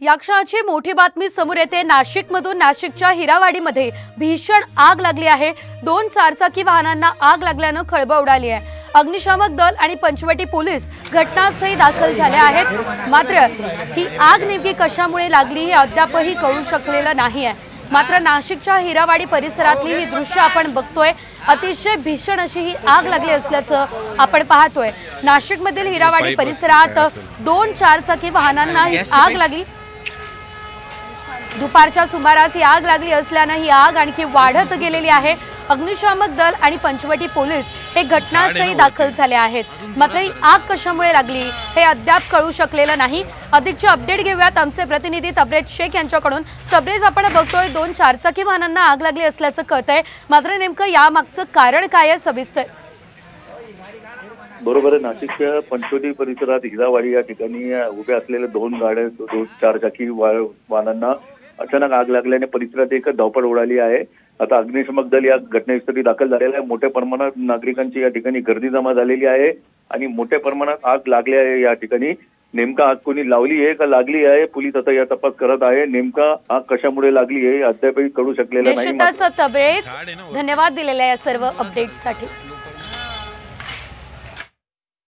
या क्षणाची मोठी बातमी समोर येते। नाशिकमधून नाशिकच्या हिरावाडीमध्ये भीषण आग लागली आहे। 2 चारचाकी वाहनांना आग लागल्याने खळबळ उडाली आहे। अग्निशामक दल आणि पंचवटी पोलीस घटनास्थळी दाखल झाले आहेत। मात्र ही आग नेमकी कशामुळे लागली हे अद्यापही कळू शकलेलं नाही आहे। मात्र नाशिकच्या हिरावाडी परिसरातली ही दृश्य आपण बघतोय। अतिशय भीषण अशी ही आग लागली असल्याचं आपण पाहतोय। नाशिकमधील हिरावाडी परिसरात 2 चारचाकी वाहनांना ही आग लागली। दुपारच्या सुमारास ही आग लागली असल्याने ही आग आणखी वाढत गेलेली आहे। अग्निशामक दल आणि पंचवटी पोलीस हे घटनास्थळी दाखल झाले आहेत। मात्र ही आग कशामुळे लागली हे अद्याप कळू शकलेलं नाही। अधिकचे अपडेट घेऊयात आमचे प्रतिनिधी तबरेज शेख यांच्याकडून। तबरेज, आपण बघतोय 2 चारचाकी वाहनांना आग लागली असल्याचं कळतंय, मात्र नेमकं यामागचं कारण काय आहे सविस्तर? बरोबर, नाशिकच्या पंचवटी परिसरात हिरावाडी या ठिकाणी उभ्या असलेल्या 2 गाड्या 2 चारचाकी वाहनांना अचानक आग लागल्याने परिसरात एक धावपळ उडाली आहे। आता अग्निशमक दल या घटनास्थळी दाखल झालेला आहे। मोठ्या प्रमाणात नागरिकांची या ठिकाणी गर्दी जमा झालेली आहे आणि मोठ्या प्रमाणात आग लागली आहे। या ठिकाणी नेमका आग कोणी लावली आहे का लागली आहे, पोलीस आता या तपास करत आहे। नेमका आग कशामुळे लागली आहे अद्यापही कळू शकलेलं नाही। तबरेज, धन्यवाद दिलेल्या या सर्व अपडेट्ससाठी।